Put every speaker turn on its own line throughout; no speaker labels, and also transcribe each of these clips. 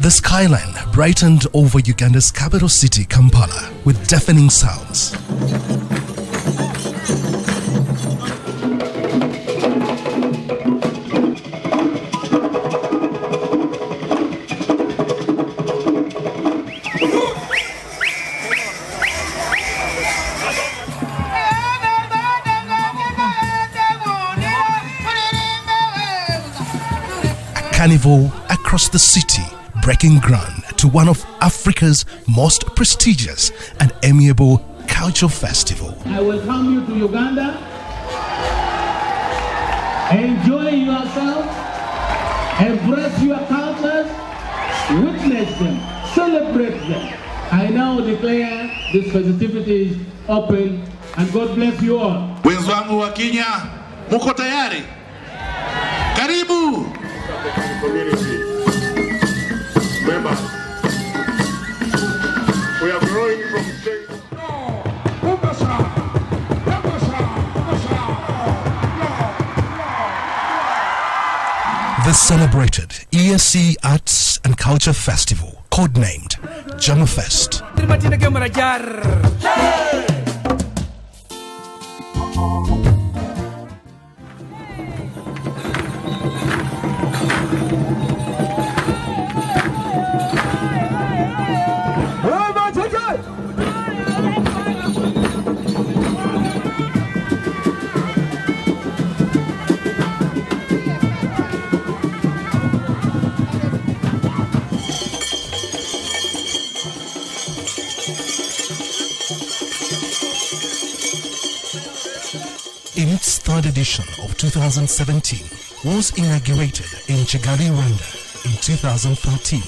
The skyline brightened over Uganda's capital city, Kampala, with deafening sounds. Carnival across the city, breaking ground to one of Africa's most prestigious and amiable cultural festival.
I welcome you to Uganda. Enjoy yourself, embrace your cultures, witness them, celebrate them. I now declare this festivities open, and God bless you all.
Wenzangu wa Kenya, muko tayari? Karibu! Community members, we are growing from state.
The celebrated ESC Arts and Culture Festival, codenamed Jaafest. In its third edition of 2017, was inaugurated in Kigali, Rwanda in 2013.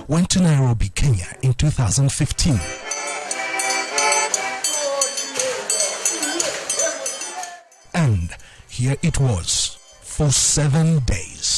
Went to Nairobi, Kenya in 2015. And here it was for 7 days.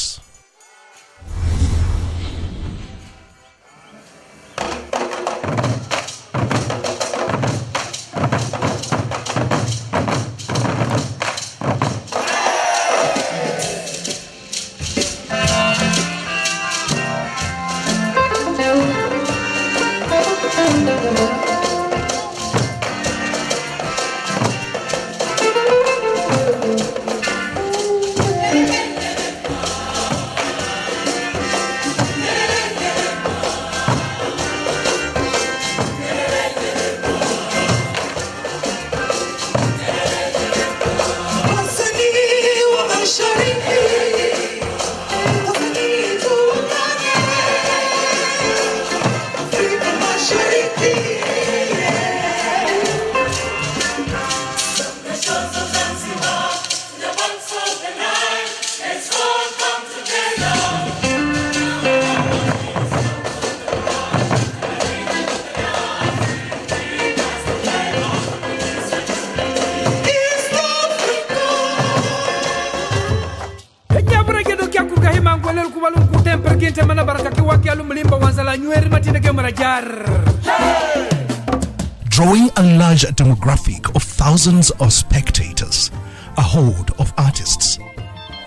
Drawing a large demographic of thousands of spectators, a horde of artists,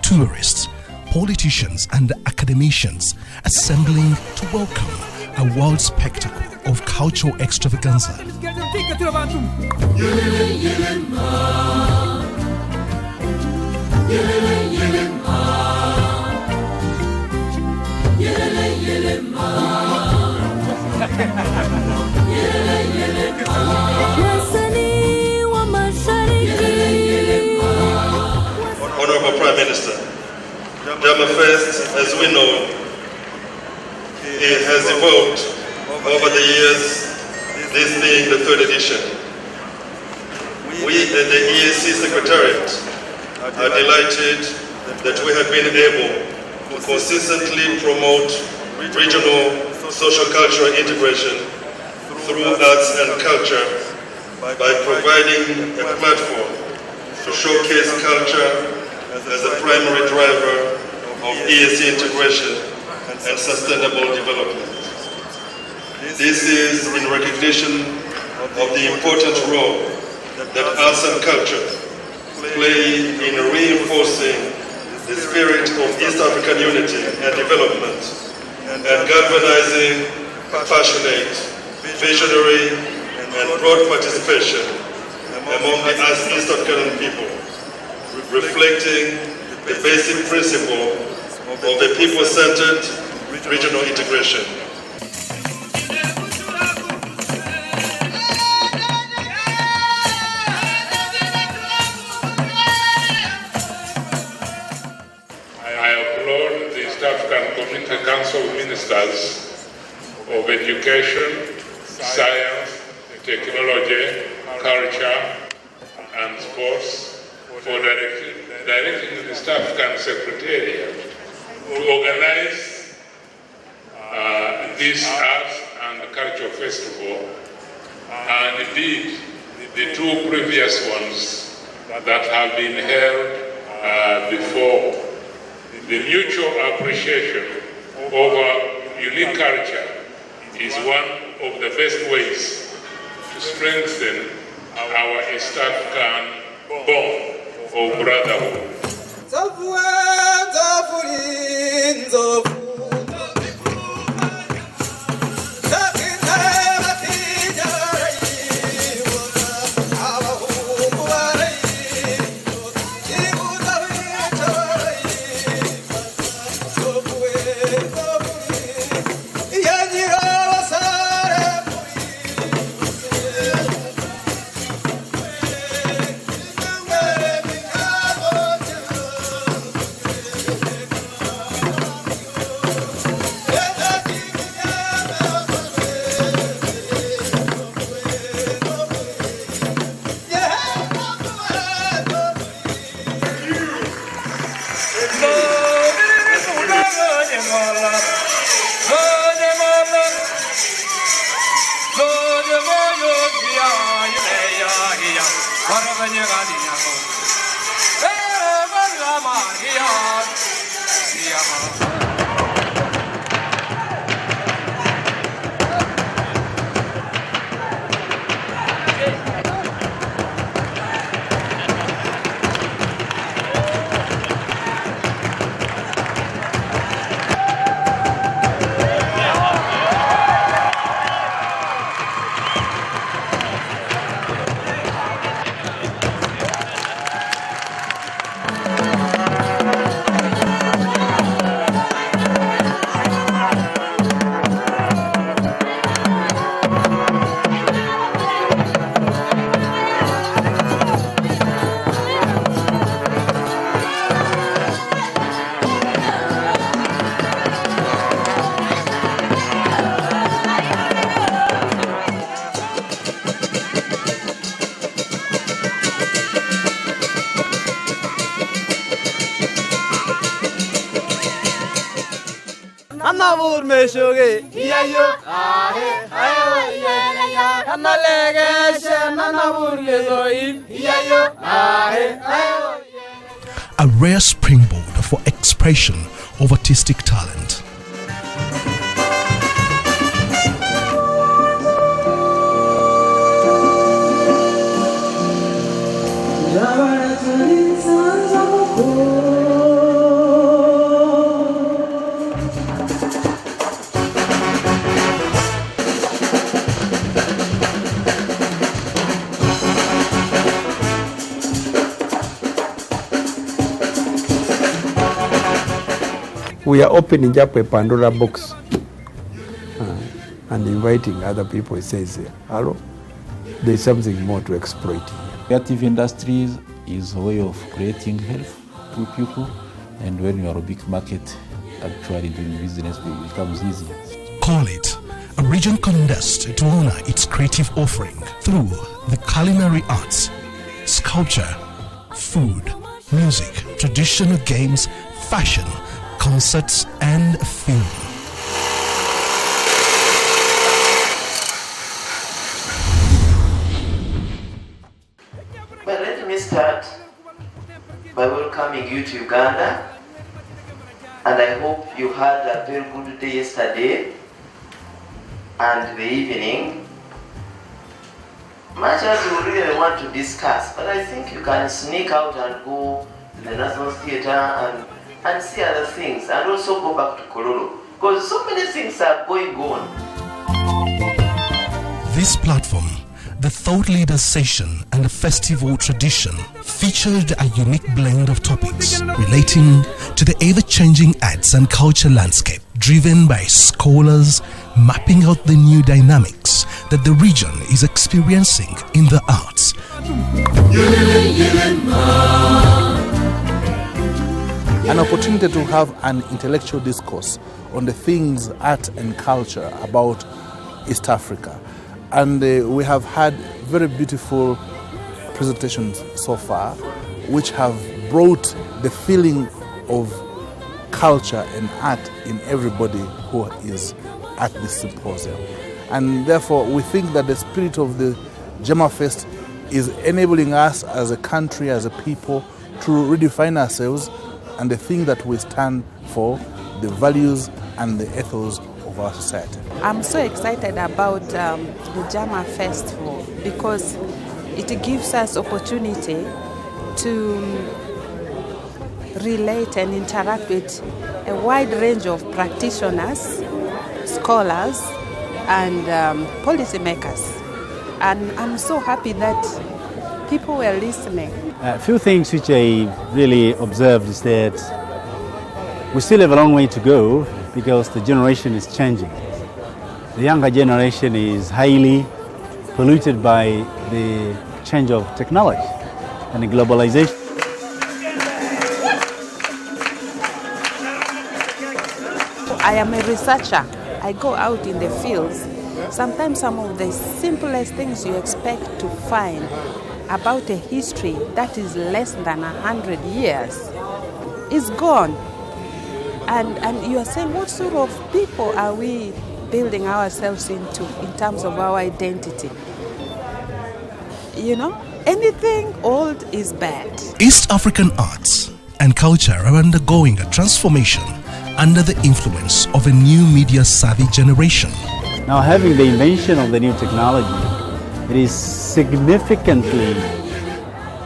tourists, politicians and academicians assembling to welcome a world spectacle of cultural extravaganza.
Honorable Prime Minister, Jaafest, as we know, it has evolved over the years, this being the third edition. We at the ESC Secretariat are delighted that we have been able consistently promote regional social-cultural integration through arts and culture by providing a platform to showcase culture as a primary driver of ESG integration and sustainable development. This is in recognition of the important role that arts and culture play in reinforcing the spirit of East African unity and development and galvanizing passionate, visionary, and broad participation among the East African people, reflecting the basic principle of a people-centered regional integration.
I applaud the East African Community Council of Ministers of Education, Science, Technology, Culture, and Sports for directing the East African Secretariat to organize this Arts and Culture Festival, and indeed the two previous ones that have been held before. The mutual appreciation of our unique culture is one of the best ways to strengthen our East African bond of brotherhood.
Anavur meshoge, iyayo, ahe, ahe, analege, anavur meshoge, iyayo, ahe, ahe.
A rare springboard for expression of artistic talent.
We are opening up a Pandora box and inviting other people. It says, hello, there's something more to exploit.
Creative industries is a way of creating health to people, and when you are a big market, actually doing business becomes easier.
Call it a region condensed to honor its creative offering through the culinary arts, sculpture, food, music, traditional games, fashion, concerts and film.
But let me start by welcoming you to Uganda, and I hope you had a very good day yesterday and the evening. Much as you really want to discuss, but I think you can sneak out and go to the National Theatre and see other things, and also go back to Kololo, because so many things are going on.
This platform, the Thought Leaders Session and the Festival Tradition, featured a unique blend of topics relating to the ever-changing arts and culture landscape, driven by scholars mapping out the new dynamics that the region is experiencing in the arts.
An opportunity to have an intellectual discourse on the things, art and culture about East Africa. And we have had very beautiful presentations so far, which have brought the feeling of culture and art in everybody who is at this symposium. And therefore, we think that the spirit of the Jaafest is enabling us as a country, as a people, to redefine ourselves and the thing that we stand for, the values and the ethos of our society.
I'm so excited about the Jama Festival because it gives us opportunity to relate and interact with a wide range of practitioners, scholars, and policymakers. And I'm so happy that people were listening.
A few things which I really observed is that we still have a long way to go because the generation is changing. The younger generation is highly polluted by the change of technology and the globalization.
I am a researcher. I go out in the fields. Sometimes some of the simplest things you expect to find about a history that is less than 100 years is gone. And you are saying, what sort of people are we building ourselves into in terms of our identity? You know, anything old is bad.
East African arts and culture are undergoing a transformation under the influence of a new media-savvy generation.
Now, having the invention of the new technology, it is significantly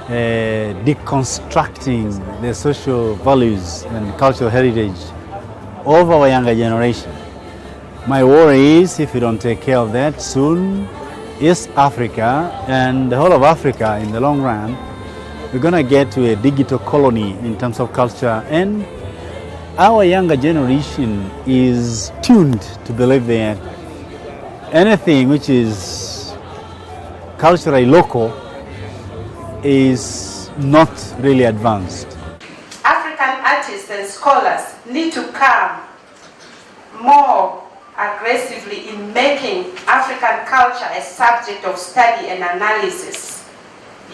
deconstructing the social values and cultural heritage of our younger generation. My worry is if we don't take care of that soon, East Africa and the whole of Africa in the long run, we're going to get to a digital colony in terms of culture, and our younger generation is tuned to believe that anything which is culturally local is not really advanced.
African artists and scholars need to come more aggressively in making African culture a subject of study and analysis,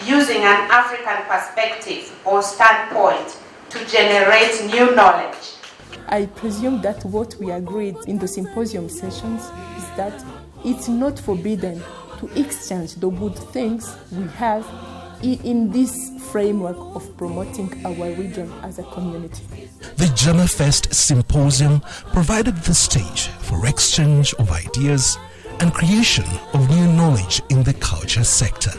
using an African perspective or standpoint to generate new knowledge.
I presume that what we agreed in the symposium sessions is that it's not forbidden to exchange the good things we have in this framework of promoting our region as a community.
The Jaafest Symposium provided the stage for exchange of ideas and creation of new knowledge in the culture sector.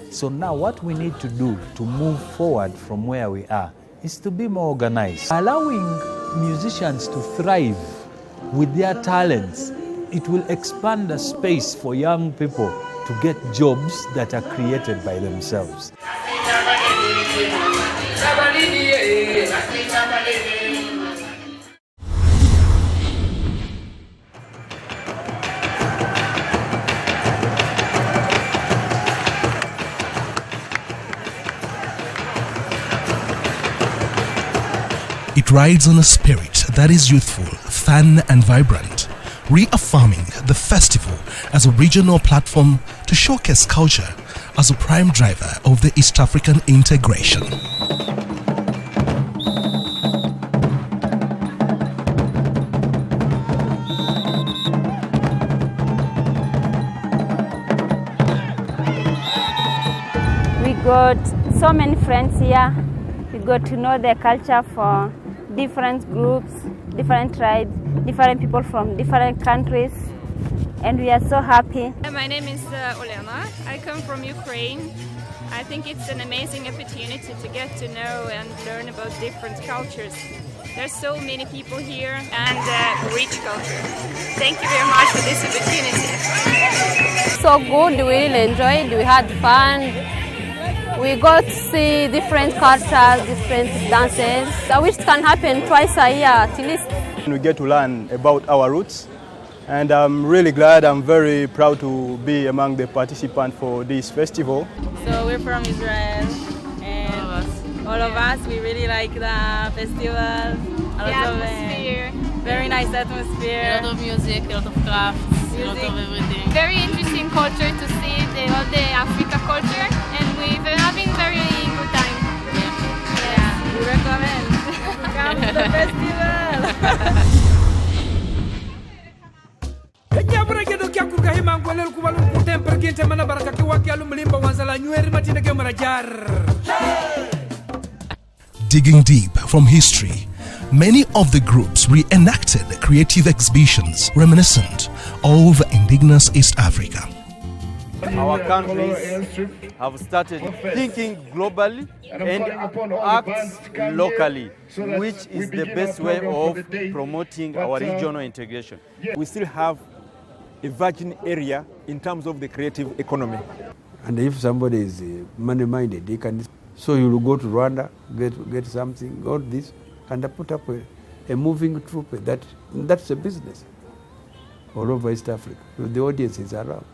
So now what we need to do to move forward from where we are is to be more organized. Allowing musicians to thrive with their talents, it will expand the space for young people to get jobs that are created by themselves.
It rides on a spirit that is youthful, fun and vibrant, reaffirming the festival as a regional platform to showcase culture as a prime driver of the East African integration.
got so many friends here. We got to know the culture for different groups, different tribes, different people from different countries, and we are so happy.
My name is Olena. I come from Ukraine. I think it's an amazing opportunity to get to know and learn about different cultures. There's so many people here and rich culture. Thank you very much for this opportunity.
So good, we really enjoyed, we had fun. We got to see different cultures, different dances. I wish it can happen twice a year at least.
We get to learn about our roots, and I'm really glad, I'm very proud to be among the participants for this festival.
So we're from Israel, and all of us, we really like the festival.
The atmosphere.
Very nice atmosphere.
A lot of music, a lot of crafts, a lot of everything. Very interesting culture to see all the Africa culture, and we've been having very good time.
Yeah, we recommend. Come to the festival.
Digging deep from history, many of the groups reenacted creative exhibitions reminiscent of indigenous East Africa.
Our countries have started thinking globally and act locally, which is the best way of promoting our regional integration.
We still have a virgin area in terms of the creative economy.
And if somebody is money-minded, they can. So you will go to Rwanda, get something, all this, and put up a moving troupe. That's a business all over East Africa. The audience is around.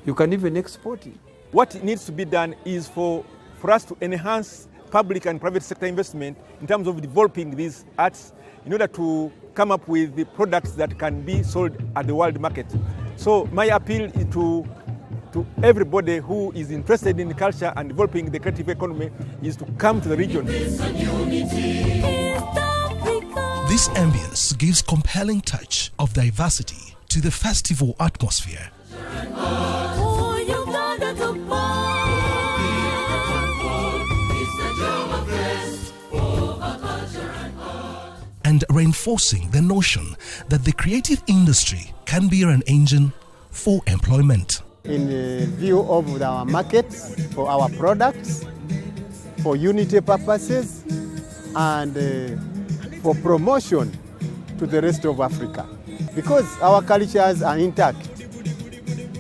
You can even export it.
What needs to be done is for us to enhance public and private sector investment in terms of developing these arts in order to come up with the products that can be sold at the world market. So my appeal is to everybody who is interested in culture and developing the creative economy is to come to the region.
This ambience gives compelling touch of diversity to the festival atmosphere. And reinforcing the notion that the creative industry can be an engine for employment.
In view of our markets, for our products, for unity purposes, and for promotion to the rest of Africa. Because our cultures are intact.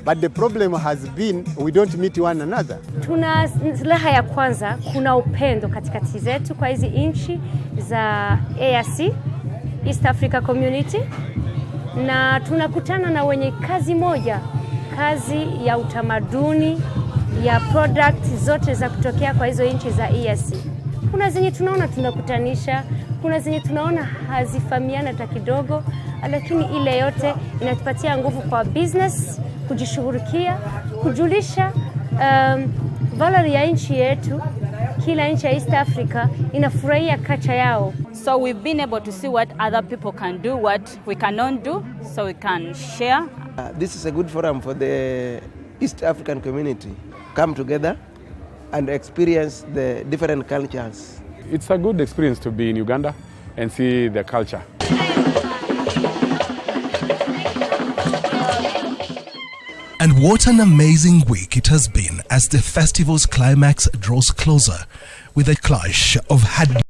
But the problem has been we don't meet one another.
Tuna silaha ya kwanza, kuna upendo katikati zetu kwa hizi nchi za EAC, East Africa Community, na tunakutana na wenye kazi moja, kazi ya utamaduni, ya product zote za kutokea kwa hizo nchi za EAC. Kuna zenye tunaona tunakutanisha, kuna zenye tunaona hazifahamiana hata kidogo, lakini ile yote inatupatia nguvu kwa business, kujishughulikia, kujulisha value ya nchi yetu. Kila nchi ya East Africa inafurahia culture yao.
So we've been able to see what other people can do, what we cannot do, so we can share.
This is a good forum for the East African community. Come together and experience the different cultures.
It's a good experience to be in Uganda and see the culture.
And what an amazing week it has been as the festival's climax draws closer with a clash of